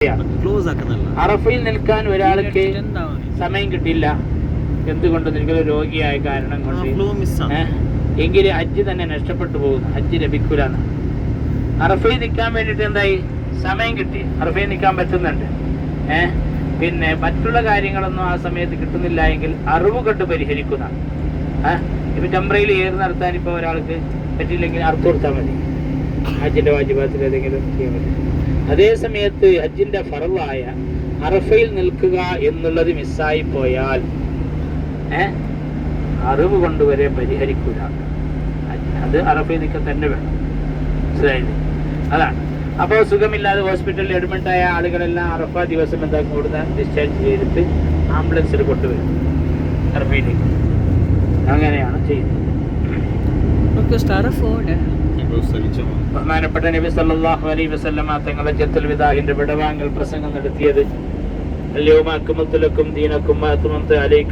അറഫയിൽ നിൽക്കാൻ ഒരാൾക്ക് സമയം കിട്ടില്ല. എന്തുകൊണ്ട്? നിങ്ങളൊരു രോഗിയായ കാരണം കൊണ്ട് എങ്കിൽ ഹജ്ജ് തന്നെ നഷ്ടപ്പെട്ടു പോകുന്നു, ഹജ്ജ് ലഭിക്കൂല. അറഫയിൽ നിൽക്കാൻ വേണ്ടിയിട്ട് എന്തായി? സമയം കിട്ടി, അറഫയിൽ നിൽക്കാൻ പറ്റുന്നുണ്ട്. പിന്നെ മറ്റുള്ള കാര്യങ്ങളൊന്നും ആ സമയത്ത് കിട്ടുന്നില്ല എങ്കിൽ അറിവ് കൊണ്ട് പരിഹരിക്കുന്ന. ഇപ്പൊ ചമ്രയിൽ ഏറ് നടത്താൻ ഇപ്പൊ ഒരാൾക്ക് പറ്റില്ലെങ്കിൽ അർത്ഥം കൊടുത്താൽ മതി, ഹജ്ജിന്റെ വാജിബാത്തിൽ ഏതെങ്കിലും ചെയ്യാൻ പറ്റും. അതേ സമയത്ത് ഹജ്ജിന്റെ ഫറളായ അറഫയിൽ നിൽക്കുക എന്നുള്ളത് മിസ്സായി പോയാൽ അറിവ് കൊണ്ടുവരെ പരിഹരിക്കൂല. അത് അറഫയിൽ നിൽക്കാൻ തന്നെ വേണം, മനസ്സിലായില്ലേ? അതാണ്. അപ്പോൾ സുഖമില്ലാതെ ഹോസ്പിറ്റലിൽ അഡ്മിറ്റായ ആളുകളെല്ലാം അറഫ ദിവസം എന്താ കൂടുതൽ ഡിസ്ചാർജ് ചെയ്തിട്ട് ആംബുലൻസിൽ കൊണ്ടുവരും അറഫയിലേക്ക്. അങ്ങനെയാണ് ചെയ്യുന്നത്. ബഹുമാനപ്പെട്ട നബി സല്ലല്ലാഹു അലൈഹി വസല്ലമ തങ്ങളുടെ ജത്തുൽ വിദാഹിന്റെ വിടവാങ്ങൽ പ്രസംഗം നടത്തിയത് അൽയൗമ അക്മൽതു ലക്കും ദീനക്കും വഅത്മംതു അലൈക്കും